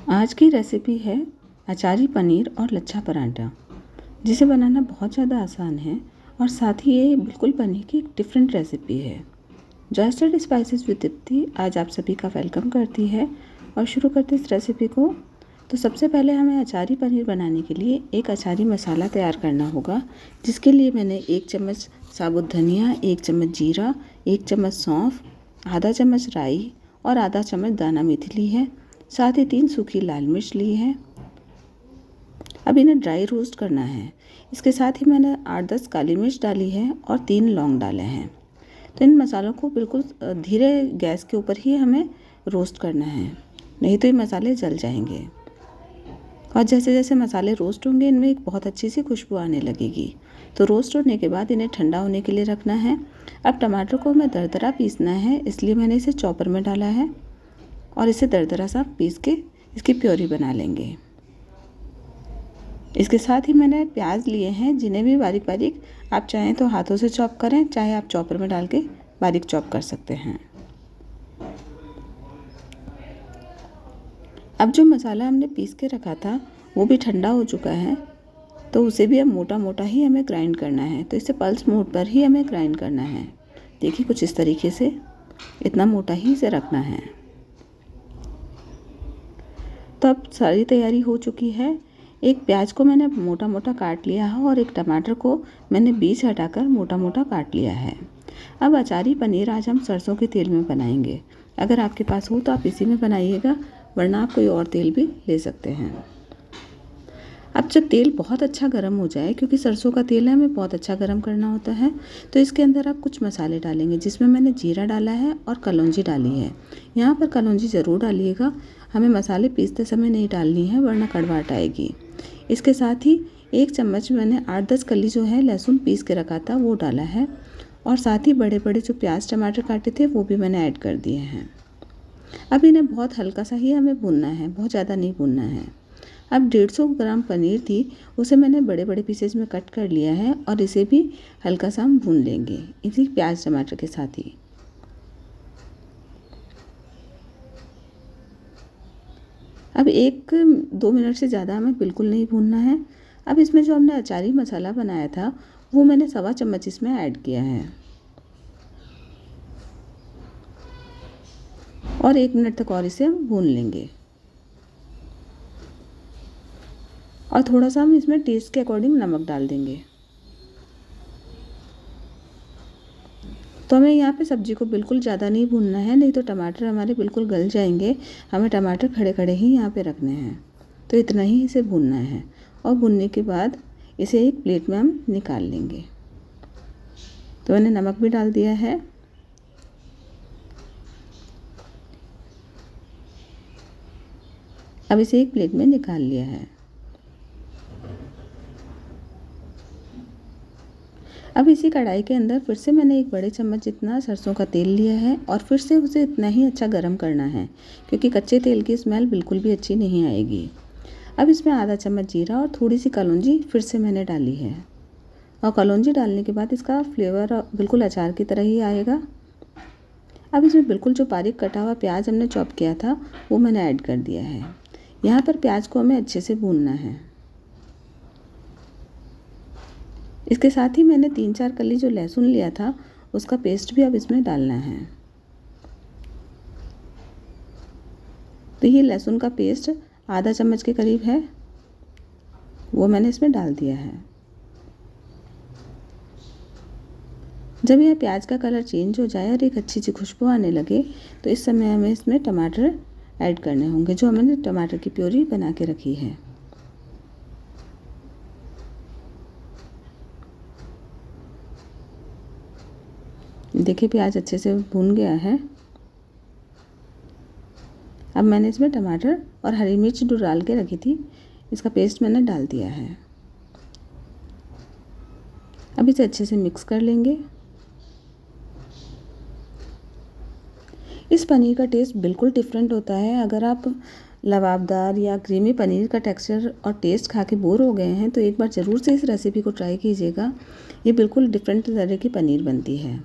आज की रेसिपी है अचारी पनीर और लच्छा पराठा, जिसे बनाना बहुत ज़्यादा आसान है और साथ ही ये बिल्कुल पनीर की एक डिफरेंट रेसिपी है। जॉयस्टर स्पाइसेस विद दीप्ति आज आप सभी का वेलकम करती है और शुरू करते इस रेसिपी को। तो सबसे पहले हमें अचारी पनीर बनाने के लिए एक अचारी मसाला तैयार करना होगा, जिसके लिए मैंने 1 चम्मच साबुत धनिया, 1 चम्मच जीरा, 1 चम्मच सौंफ, आधा चम्मच राई और आधा चम्मच दाना मेथी ली है। साथ ही 3 सूखी लाल मिर्च ली है। अब इन्हें ड्राई रोस्ट करना है। इसके साथ ही मैंने 8-10 काली मिर्च डाली है और 3 लौंग डाले हैं। तो इन मसालों को बिल्कुल धीरे गैस के ऊपर ही हमें रोस्ट करना है, नहीं तो ये मसाले जल जाएंगे। और जैसे जैसे मसाले रोस्ट होंगे इनमें एक बहुत अच्छी सी खुशबू आने लगेगी। तो रोस्ट होने के बाद इन्हें ठंडा होने के लिए रखना है। अब टमाटर को हमें दरदरा पीसना है, इसलिए मैंने इसे चॉपर में डाला है और इसे दरदरा सा पीस के इसकी प्योरी बना लेंगे। इसके साथ ही मैंने प्याज लिए हैं, जिन्हें भी बारीक बारीक आप चाहें तो हाथों से चॉप करें, चाहे आप चॉपर में डाल के बारीक चॉप कर सकते हैं। अब जो मसाला हमने पीस के रखा था वो भी ठंडा हो चुका है, तो उसे भी अब मोटा मोटा ही हमें ग्राइंड करना है। तो इसे पल्स मोड पर ही हमें ग्राइंड करना है। देखिए कुछ इस तरीके से, इतना मोटा ही इसे रखना है। तो अब सारी तैयारी हो चुकी है। एक प्याज को मैंने मोटा मोटा काट लिया है और एक टमाटर को मैंने बीज हटाकर मोटा मोटा काट लिया है। अब अचारी पनीर आज हम सरसों के तेल में बनाएंगे। अगर आपके पास हो तो आप इसी में बनाइएगा, वरना आप कोई और तेल भी ले सकते हैं। अब जब तेल बहुत अच्छा गर्म हो जाए, क्योंकि सरसों का तेल है हमें बहुत अच्छा गर्म करना होता है, तो इसके अंदर आप कुछ मसाले डालेंगे, जिसमें मैंने जीरा डाला है और कलौंजी डाली है। यहाँ पर कलौंजी ज़रूर डालिएगा, हमें मसाले पीसते समय नहीं डालनी है, वरना कड़वाहट आएगी। इसके साथ ही 1 चम्मच मैंने 8-10 कली जो है लहसुन पीस के रखा था वो डाला है, और साथ ही बड़े बड़े जो प्याज टमाटर काटे थे वो भी मैंने ऐड कर दिए हैं। अब इन्हें बहुत हल्का सा ही हमें भूनना है, बहुत ज़्यादा नहीं भूनना है। अब 150 ग्राम पनीर थी, उसे मैंने बड़े बड़े पीसेज में कट कर लिया है और इसे भी हल्का सा हम भून लेंगे इसी प्याज टमाटर के साथ ही। अब 1-2 मिनट से ज़्यादा हमें बिल्कुल नहीं भूनना है। अब इसमें जो हमने अचारी मसाला बनाया था वो मैंने 1.25 चम्मच इसमें ऐड किया है और 1 मिनट तक और इसे हम भून लेंगे। और थोड़ा सा हम इसमें टेस्ट के अकॉर्डिंग नमक डाल देंगे। तो हमें यहाँ पे सब्ज़ी को बिल्कुल ज़्यादा नहीं भूनना है, नहीं तो टमाटर हमारे बिल्कुल गल जाएंगे। हमें टमाटर खड़े खड़े ही यहाँ पे रखने हैं, तो इतना ही इसे भूनना है। और भूनने के बाद इसे एक प्लेट में हम निकाल लेंगे। तो मैंने नमक भी डाल दिया है। अब इसे एक प्लेट में निकाल लिया है। अब इसी कढ़ाई के अंदर फिर से मैंने 1 बड़े चम्मच जितना सरसों का तेल लिया है और फिर से उसे इतना ही अच्छा गर्म करना है, क्योंकि कच्चे तेल की स्मेल बिल्कुल भी अच्छी नहीं आएगी। अब इसमें आधा चम्मच जीरा और थोड़ी सी कलौंजी फिर से मैंने डाली है, और कलौंजी डालने के बाद इसका फ्लेवर बिल्कुल अचार की तरह ही आएगा। अब इसमें बिल्कुल जो बारीक कटा हुआ प्याज हमने चॉप किया था वो मैंने ऐड कर दिया है। यहाँ पर प्याज को हमें अच्छे से भूनना है। इसके साथ ही मैंने 3-4 कली जो लहसुन लिया था उसका पेस्ट भी अब इसमें डालना है। तो ये लहसुन का पेस्ट आधा चम्मच के करीब है, वो मैंने इसमें डाल दिया है। जब यह प्याज का कलर चेंज हो जाए और एक अच्छी सी खुशबू आने लगे, तो इस समय हमें इसमें टमाटर ऐड करने होंगे, जो हमने टमाटर की प्योरी बना के रखी है। देखिए प्याज अच्छे से भून गया है। अब मैंने इसमें टमाटर और हरी मिर्च जो डाल के रखी थी इसका पेस्ट मैंने डाल दिया है। अब इसे अच्छे से मिक्स कर लेंगे। इस पनीर का टेस्ट बिल्कुल डिफरेंट होता है। अगर आप लबाबदार या क्रीमी पनीर का टेक्सचर और टेस्ट खा के बोर हो गए हैं तो एक बार ज़रूर से इस रेसिपी को ट्राई कीजिएगा। ये बिल्कुल डिफरेंट तरह की पनीर बनती है।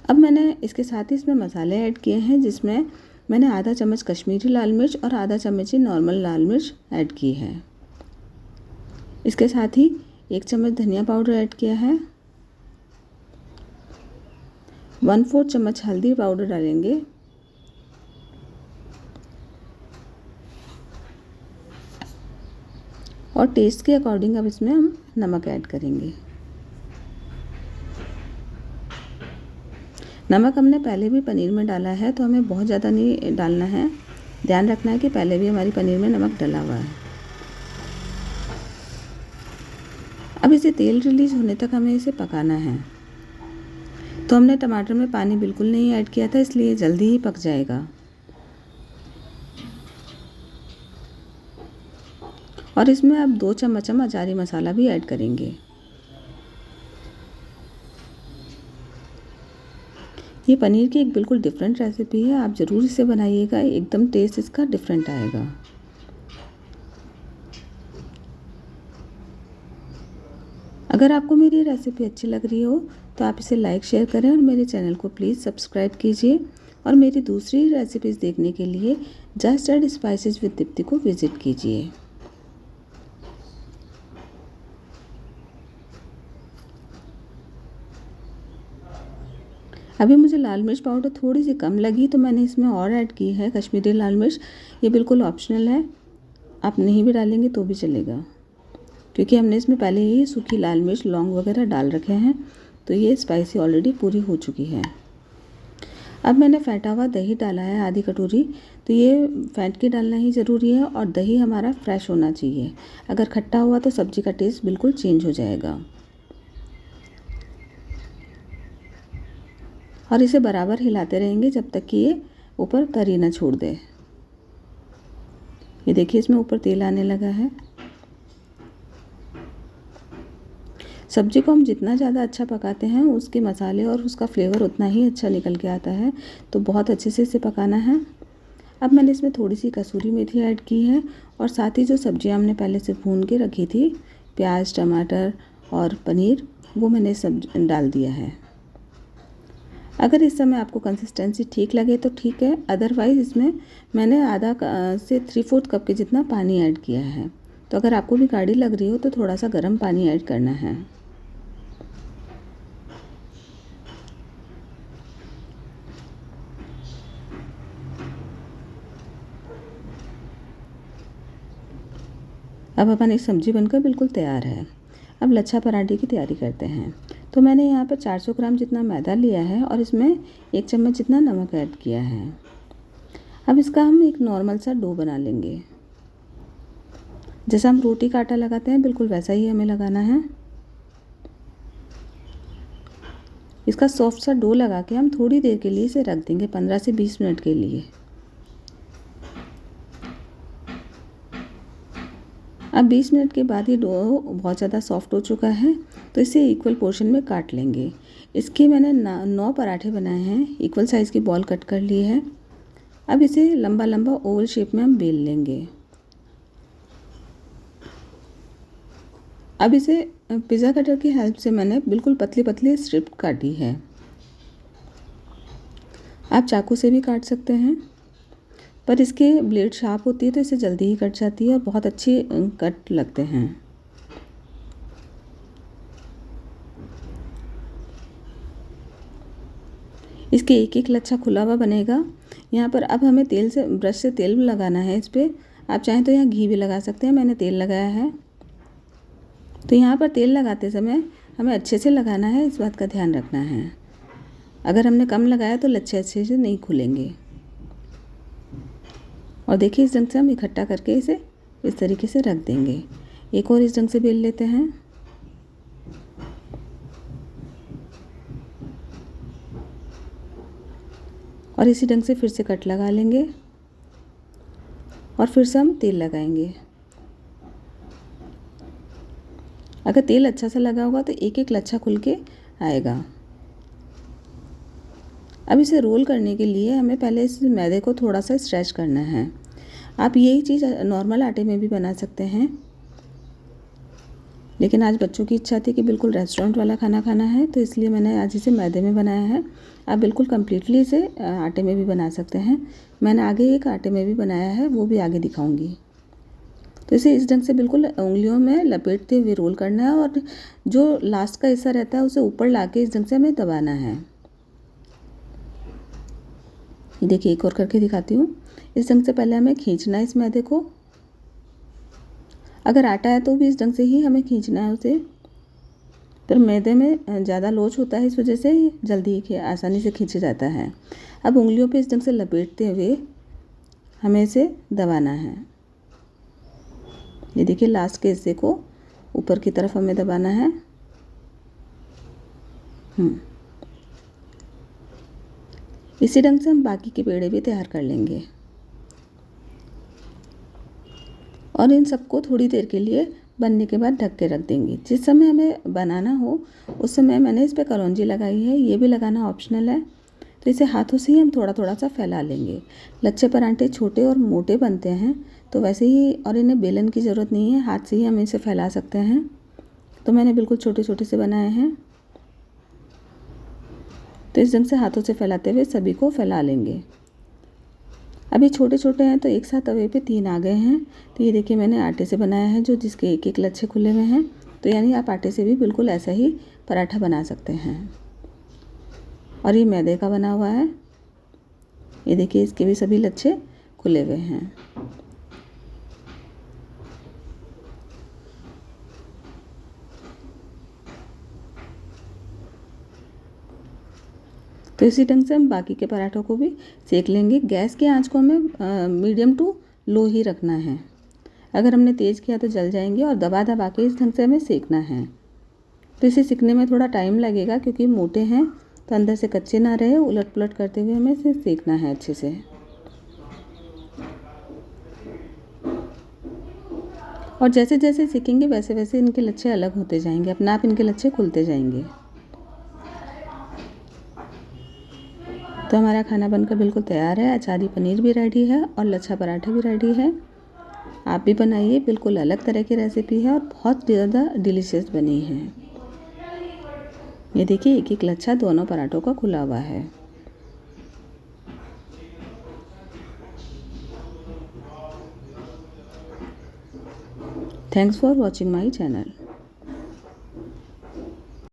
अब मैंने इसके साथ ही इसमें मसाले ऐड किए हैं, जिसमें मैंने आधा चम्मच कश्मीरी लाल मिर्च और आधा चम्मच ही नॉर्मल लाल मिर्च ऐड की है। इसके साथ ही 1 चम्मच धनिया पाउडर ऐड किया है। 1/4 चम्मच हल्दी पाउडर डालेंगे। और टेस्ट के अकॉर्डिंग अब इसमें हम नमक ऐड करेंगे। नमक हमने पहले भी पनीर में डाला है, तो हमें बहुत ज़्यादा नहीं डालना है। ध्यान रखना है कि पहले भी हमारी पनीर में नमक डला हुआ है। अब इसे तेल रिलीज होने तक हमें इसे पकाना है। तो हमने टमाटर में पानी बिल्कुल नहीं ऐड किया था, इसलिए जल्दी ही पक जाएगा। और इसमें अब 2 चम्मच हम अचारी मसाला भी ऐड करेंगे। ये पनीर की एक बिल्कुल डिफरेंट रेसिपी है, आप ज़रूर इसे बनाइएगा, एकदम टेस्ट इसका डिफरेंट आएगा। अगर आपको मेरी रेसिपी अच्छी लग रही हो तो आप इसे लाइक शेयर करें और मेरे चैनल को प्लीज़ सब्सक्राइब कीजिए। और मेरी दूसरी रेसिपीज़ देखने के लिए just add spices with Deepti को विज़िट कीजिए। अभी मुझे लाल मिर्च पाउडर थोड़ी सी कम लगी, तो मैंने इसमें और ऐड की है कश्मीरी लाल मिर्च। ये बिल्कुल ऑप्शनल है, आप नहीं भी डालेंगे तो भी चलेगा, क्योंकि हमने इसमें पहले ही सूखी लाल मिर्च लौंग वगैरह डाल रखे हैं, तो ये स्पाइसी ऑलरेडी पूरी हो चुकी है। अब मैंने फेंटा हुआ दही डाला है आधी कटोरी, तो ये फेंट के डालना ही ज़रूरी है। और दही हमारा फ्रेश होना चाहिए, अगर खट्टा हुआ तो सब्ज़ी का टेस्ट बिल्कुल चेंज हो जाएगा। और इसे बराबर हिलाते रहेंगे जब तक कि ये ऊपर तरी ना छोड़ दे। ये देखिए इसमें ऊपर तेल आने लगा है। सब्जी को हम जितना ज़्यादा अच्छा पकाते हैं, उसके मसाले और उसका फ्लेवर उतना ही अच्छा निकल के आता है, तो बहुत अच्छे से इसे पकाना है। अब मैंने इसमें थोड़ी सी कसूरी मेथी ऐड की है, और साथ ही जो सब्जियां हमने पहले से भून के रखी थी, प्याज, टमाटर और पनीर, वो मैंने सब डाल दिया है। अगर इस समय आपको कंसिस्टेंसी ठीक लगे तो ठीक है, अदरवाइज़ इसमें मैंने आधा से 3/4 कप के जितना पानी ऐड किया है। तो अगर आपको भी गाढ़ी लग रही हो तो थोड़ा सा गर्म पानी ऐड करना है। अब हमारी सब्जी बनकर बिल्कुल तैयार है। अब लच्छा पराठे की तैयारी करते हैं। तो मैंने यहाँ पर 400 ग्राम जितना मैदा लिया है और इसमें 1 चम्मच जितना नमक ऐड किया है। अब इसका हम एक नॉर्मल सा डो बना लेंगे। जैसा हम रोटी का आटा लगाते हैं बिल्कुल वैसा ही हमें लगाना है। इसका सॉफ्ट सा डो लगा के हम थोड़ी देर के लिए इसे रख देंगे, 15 से 20 मिनट के लिए। अब 20 मिनट के बाद ये डो बहुत ज़्यादा सॉफ्ट हो चुका है, तो इसे इक्वल पोर्शन में काट लेंगे। इसके मैंने 9 पराठे बनाए हैं, इक्वल साइज़ की बॉल कट कर ली है। अब इसे लंबा लंबा ओवल शेप में हम बेल लेंगे। अब इसे पिज़्ज़ा कटर की हेल्प से मैंने बिल्कुल पतली पतली स्ट्रिप काटी है। आप चाकू से भी काट सकते हैं, पर इसके ब्लेड शार्प होती है तो इसे जल्दी ही कट जाती है और बहुत अच्छी कट लगते हैं। इसके एक एक लच्छा खुला हुआ बनेगा। यहाँ पर अब हमें तेल से ब्रश से तेल लगाना है इस पर। आप चाहें तो यहाँ घी भी लगा सकते हैं, मैंने तेल लगाया है। तो यहाँ पर तेल लगाते समय हमें अच्छे से लगाना है, इस बात का ध्यान रखना है। अगर हमने कम लगाया तो लच्छे अच्छे से नहीं खुलेंगे। और देखिए इस ढंग से हम इकट्ठा करके इसे इस तरीके से रख देंगे। एक और इस ढंग से बेल लेते हैं। और इसी ढंग से फिर से कट लगा लेंगे और फिर से हम तेल लगाएंगे। अगर तेल अच्छा सा लगा होगा तो एक एक लच्छा खुल के आएगा। अब इसे रोल करने के लिए हमें पहले इस मैदे को थोड़ा सा स्ट्रेच करना है। आप यही चीज़ नॉर्मल आटे में भी बना सकते हैं। लेकिन आज बच्चों की इच्छा थी कि बिल्कुल रेस्टोरेंट वाला खाना खाना है, तो इसलिए मैंने आज इसे मैदे में बनाया है। आप बिल्कुल कम्प्लीटली इसे आटे में भी बना सकते हैं। मैंने आगे एक आटे में भी बनाया है, वो भी आगे दिखाऊंगी। तो इसे इस ढंग से बिल्कुल उंगलियों में लपेटते हुए रोल करना है और जो लास्ट का हिस्सा रहता है उसे ऊपर लाके इस ढंग से हमें दबाना है। देखिए एक और करके दिखाती हूँ। इस ढंग से पहले हमें खींचना है इस मैदे को। अगर आटा है तो भी इस ढंग से ही हमें खींचना है उसे, पर मैदे में ज़्यादा लोच होता है, इस वजह से जल्दी आसानी से खींच जाता है। अब उंगलियों पे इस ढंग से लपेटते हुए हमें इसे दबाना है। ये देखिए लास्ट के हिस्से को ऊपर की तरफ हमें दबाना है। इसी ढंग से हम बाकी के पेड़े भी तैयार कर लेंगे और इन सबको थोड़ी देर के लिए बनने के बाद ढक के रख देंगे। जिस समय हमें बनाना हो उस समय मैंने इस पर कलौंजी लगाई है, ये भी लगाना ऑप्शनल है। तो इसे हाथों से ही हम थोड़ा थोड़ा सा फैला लेंगे। लच्छे परांठे छोटे और मोटे बनते हैं, तो वैसे ही, और इन्हें बेलन की ज़रूरत नहीं है, हाथ से ही हम इसे फैला सकते हैं। तो मैंने बिल्कुल छोटे छोटे से बनाए हैं। तो इस ढंग से हाथों से फैलाते हुए सभी को फैला लेंगे। अभी छोटे छोटे हैं तो एक साथ तवे पे 3 आ गए हैं। तो ये देखिए मैंने आटे से बनाया है, जो जिसके एक एक लच्छे खुले हुए हैं। तो यानी आप आटे से भी बिल्कुल ऐसा ही पराठा बना सकते हैं। और ये मैदे का बना हुआ है। ये देखिए इसके भी सभी लच्छे खुले हुए हैं। तो इसी ढंग से हम बाकी के पराठों को भी सेक लेंगे। गैस की आंच को हमें मीडियम टू लो ही रखना है। अगर हमने तेज़ किया तो जल जाएंगे, और दबा दबा के इस ढंग से हमें सेकना है। तो इसे सिकने में थोड़ा टाइम लगेगा, क्योंकि मोटे हैं तो अंदर से कच्चे ना रहे। उलट पुलट करते हुए हमें इसे सेकना है अच्छे से। और जैसे जैसे सीखेंगे वैसे वैसे इनके लच्छे अलग होते जाएंगे, अपने आप इनके लच्छे खुलते जाएंगे। तो हमारा खाना बनकर बिल्कुल तैयार है। अचारी पनीर भी रेडी है और लच्छा पराठा भी रेडी है। आप भी बनाइए, बिल्कुल अलग तरह की रेसिपी है और बहुत ज़्यादा डिलीशियस बनी है। ये देखिए एक एक लच्छा दोनों पराठों का खुला हुआ है। Thanks for watching my channel.